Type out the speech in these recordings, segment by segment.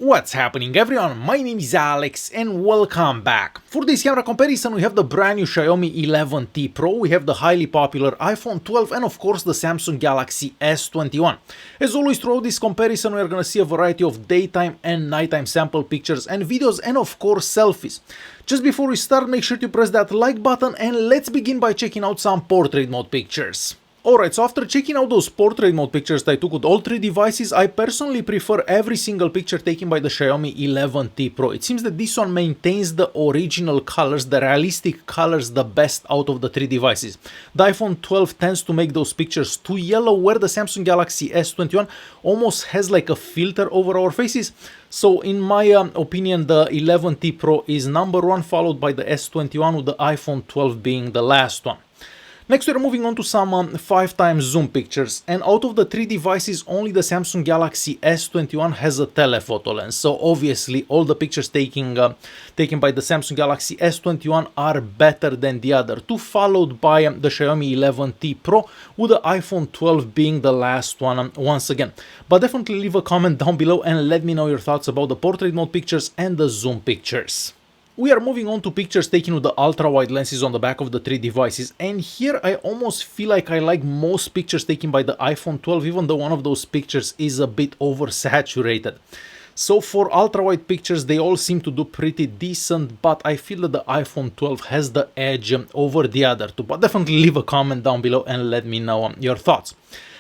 What's happening everyone, my name is Alex and welcome back. For this camera comparison we have the brand new Xiaomi 11T Pro, we have the highly popular iPhone 12 and of course the Samsung Galaxy S21. As always throughout this comparison we are gonna see a variety of daytime and nighttime sample pictures and videos and of course selfies. Just before we start, make sure to press that like button and let's begin by checking out some portrait mode pictures. Alright, so after checking out those portrait mode pictures that I took with all three devices, I personally prefer every single picture taken by the Xiaomi 11T Pro. It seems that this one maintains the original colors, the realistic colors, the best out of the three devices. The iPhone 12 tends to make those pictures too yellow, where the Samsung Galaxy S21 almost has like a filter over our faces. So in my opinion, the 11T Pro is number one, followed by the S21 with the iPhone 12 being the last one. Next we are moving on to some 5x zoom pictures, and out of the three devices only the Samsung Galaxy S21 has a telephoto lens, so obviously all the pictures taken by the Samsung Galaxy S21 are better than the other two, followed by the Xiaomi 11T Pro with the iPhone 12 being the last one once again. But definitely leave a comment down below and let me know your thoughts about the portrait mode pictures and the zoom pictures. We are moving on to pictures taken with the ultra-wide lenses on the back of the three devices, and here I almost feel like I like most pictures taken by the iPhone 12, even though one of those pictures is a bit oversaturated. So for ultra-wide pictures they all seem to do pretty decent, but I feel that the iPhone 12 has the edge over the other two. But definitely leave a comment down below and let me know your thoughts.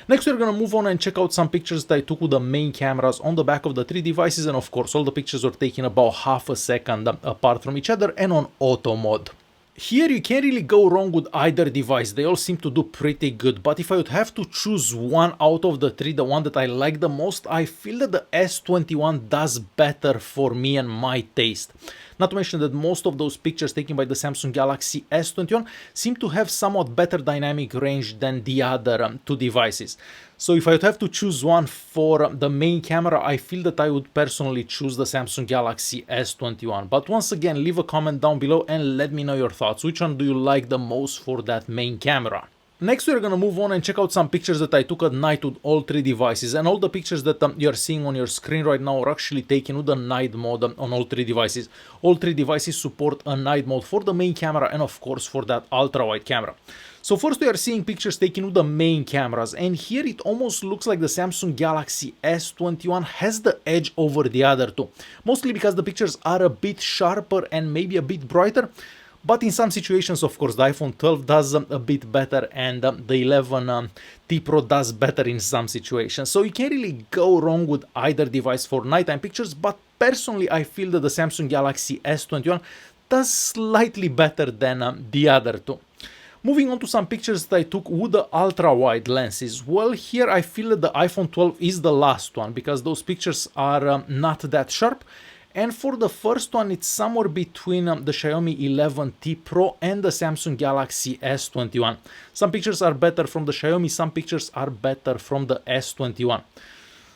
Next we're gonna move on and check out some pictures that I took with the main cameras on the back of the three devices, and of course all the pictures were taken about half a second apart from each other and on auto mode. Here you can't really go wrong with either device, they all seem to do pretty good, but if I would have to choose one out of the three, the one that I like the most, I feel that the S21 does better for me and my taste. Not to mention that most of those pictures taken by the Samsung Galaxy S21 seem to have somewhat better dynamic range than the other two devices. So if I would have to choose one for the main camera, I feel that I would personally choose the Samsung Galaxy S21. But once again, leave a comment down below and let me know your thoughts. Which one do you like the most for that main camera? Next we're gonna move on and check out some pictures that I took at night with all three devices, and all the pictures that you're seeing on your screen right now are actually taken with the night mode on all three devices. All three devices support a night mode for the main camera and of course for that ultra wide camera. So first we are seeing pictures taken with the main cameras, and here it almost looks like the Samsung Galaxy S21 has the edge over the other two. Mostly because the pictures are a bit sharper and maybe a bit brighter. But in some situations, of course, the iPhone 12 does a bit better and the 11T Pro does better in some situations. So you can't really go wrong with either device for nighttime pictures, but personally I feel that the Samsung Galaxy S21 does slightly better than the other two. Moving on to some pictures that I took with the ultra-wide lenses. Well, here I feel that the iPhone 12 is the last one because those pictures are not that sharp. And for the first one, it's somewhere between the Xiaomi 11T Pro and the Samsung Galaxy S21. Some pictures are better from the Xiaomi, some pictures are better from the S21.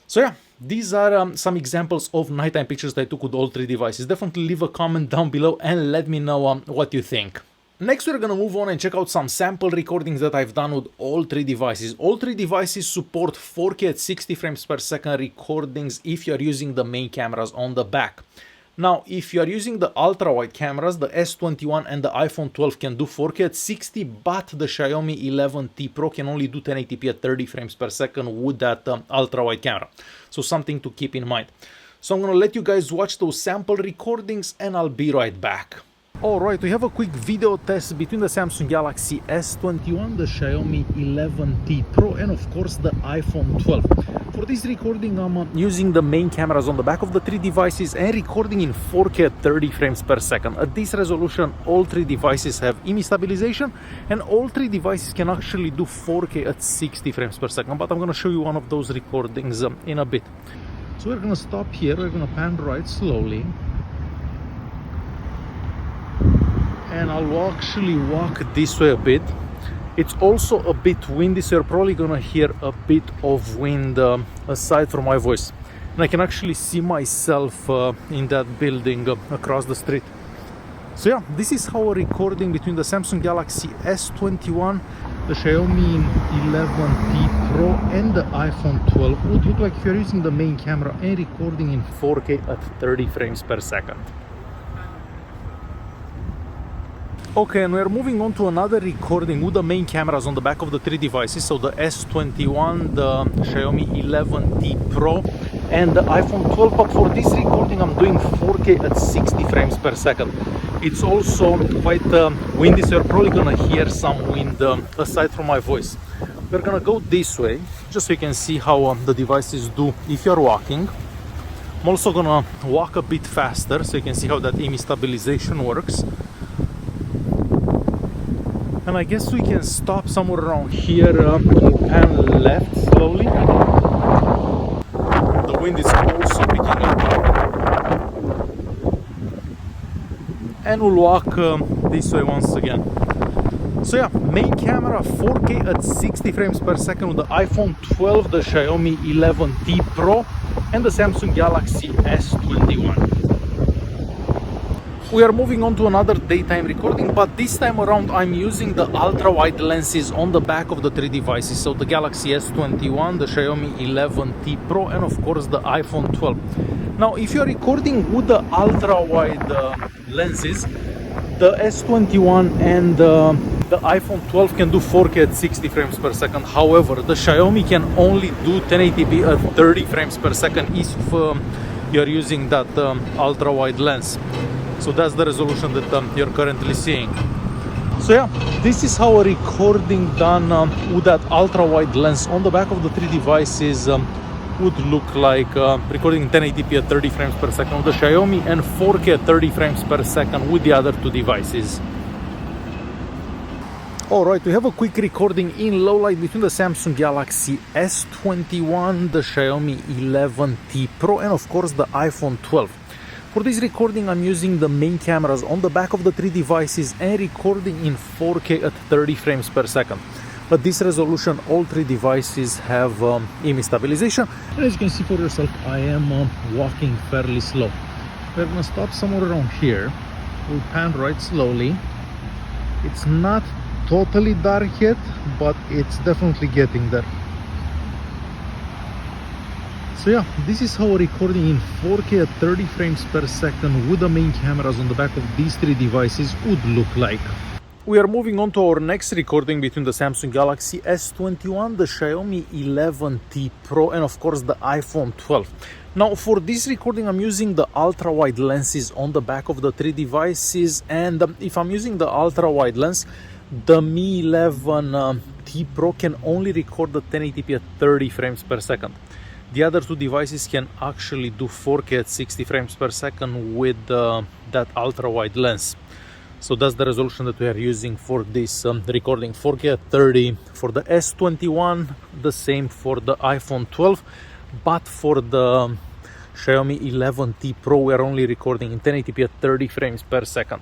So yeah, these are some examples of nighttime pictures that I took with all three devices. Definitely leave a comment down below and let me know what you think. Next we're gonna move on and check out some sample recordings that I've done with all three devices. All three devices support 4K at 60 frames per second recordings if you're using the main cameras on the back. Now, if you are using the ultra-wide cameras, the S21 and the iPhone 12 can do 4K at 60, but the Xiaomi 11T Pro can only do 1080p at 30 frames per second with that ultra-wide camera. So something to keep in mind. So I'm gonna let you guys watch those sample recordings and I'll be right back. Alright, we have a quick video test between the Samsung Galaxy S21, the Xiaomi 11T Pro and of course the iPhone 12. For this recording I'm using the main cameras on the back of the three devices and recording in 4K at 30 frames per second. At this resolution all three devices have image stabilization and all three devices can actually do 4K at 60 frames per second, but I'm going to show you one of those recordings in a bit. So we're going to stop here, we're going to pan right slowly. And I'll actually walk this way a bit. It's also a bit windy, so you're probably gonna hear a bit of wind aside from my voice. And I can actually see myself in that building across the street. So yeah, this is how a recording between the Samsung Galaxy S21 the Xiaomi 11T Pro and the iPhone 12 would look like if you're using the main camera and recording in 4K at 30 frames per second. Okay, and we're moving on to another recording with the main cameras on the back of the three devices, so the S21, the Xiaomi 11T Pro and the iPhone 12, but for this recording I'm doing 4K at 60 frames per second. It's also quite windy, so you're probably gonna hear some wind aside from my voice. We're gonna go this way, just so you can see how the devices do if you're walking. I'm also gonna walk a bit faster, so you can see how that image stabilization works. And I guess we can stop somewhere around here, and left slowly. The wind is also picking up. And we'll walk this way once again. So yeah, main camera 4K at 60 frames per second with the iPhone 12, the Xiaomi 11T Pro and the Samsung Galaxy S21. We are moving on to another daytime recording, but this time around I'm using the ultra-wide lenses on the back of the three devices, so the Galaxy S21, the Xiaomi 11T Pro and of course the iPhone 12. Now if you're recording with the ultra-wide lenses, the S21 and the iPhone 12 can do 4K at 60 frames per second. However, the Xiaomi can only do 1080p at 30 frames per second if you're using that ultra-wide lens. So that's the resolution that you're currently seeing. So yeah, this is how a recording done with that ultra-wide lens on the back of the three devices would look like, recording in 1080p at 30 frames per second with the Xiaomi and 4K at 30 frames per second with the other two devices. Alright, we have a quick recording in low light between the Samsung Galaxy S21, the Xiaomi 11T Pro and of course the iPhone 12. For this recording I'm using the main cameras on the back of the three devices and recording in 4K at 30 frames per second. At this resolution all three devices have image stabilization, and as you can see for yourself I am walking fairly slow. We're gonna stop somewhere around here. We'll pan right slowly. It's not totally dark yet, but it's definitely getting there. So yeah, this is how recording in 4K at 30 frames per second with the main cameras on the back of these three devices would look like. We are moving on to our next recording between the Samsung Galaxy S21, the Xiaomi 11T Pro and of course the iPhone 12. Now for this recording I'm using the ultra-wide lenses on the back of the three devices, and if I'm using the ultra-wide lens, the Mi 11T Pro can only record the 1080p at 30 frames per second. The other two devices can actually do 4K at 60 frames per second with that ultra-wide lens. So that's the resolution that we are using for this recording, 4K at 30 for the S21, the same for the iPhone 12, but for the Xiaomi 11T Pro we are only recording in 1080p at 30 frames per second.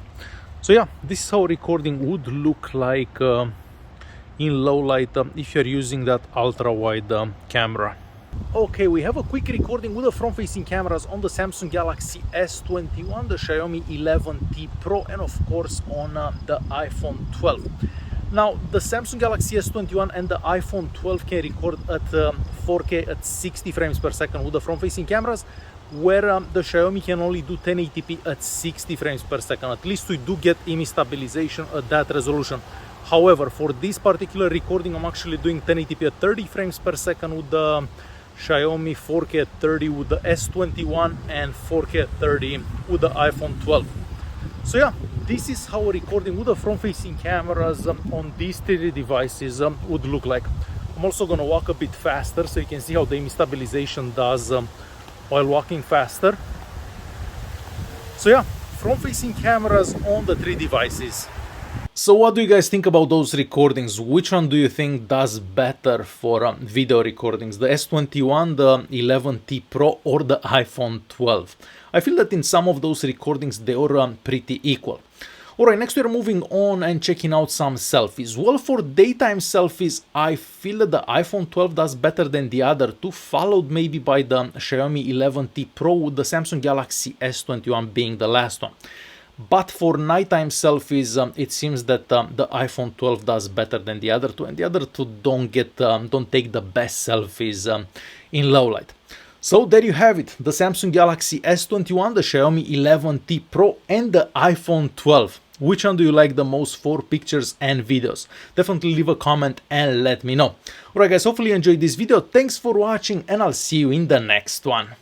So yeah, this is how recording would look like in low light if you're using that ultra-wide camera. Okay, we have a quick recording with the front-facing cameras on the Samsung Galaxy S21, the Xiaomi 11T Pro and of course on the iPhone 12. Now, the Samsung Galaxy S21 and the iPhone 12 can record at 4K at 60 frames per second with the front-facing cameras, where the Xiaomi can only do 1080p at 60 frames per second. At least we do get image stabilization at that resolution. However, for this particular recording, I'm actually doing 1080p at 30 frames per second with the Xiaomi, 4K at 30 with the S21 and 4K at 30 with the iPhone 12. So yeah, this is how a recording with the front-facing cameras on these three devices would look like. I'm also going to walk a bit faster so you can see how the image stabilization does while walking faster. So yeah, front-facing cameras on the three devices. So what do you guys think about those recordings? Which one do you think does better for video recordings? The S21, the 11T Pro or the iPhone 12? I feel that in some of those recordings they are pretty equal. Alright, next we are moving on and checking out some selfies. Well, for daytime selfies, I feel that the iPhone 12 does better than the other two, followed maybe by the Xiaomi 11T Pro with the Samsung Galaxy S21 being the last one. but for nighttime selfies, it seems that the iPhone 12 does better than the other two, and the other two don't take the best selfies in low light. So there you have it, the Samsung Galaxy S21, the Xiaomi 11T Pro, and the iPhone 12. Which one do you like the most for pictures and videos? Definitely leave a comment and let me know. Alright guys, hopefully you enjoyed this video. Thanks for watching, and I'll see you in the next one.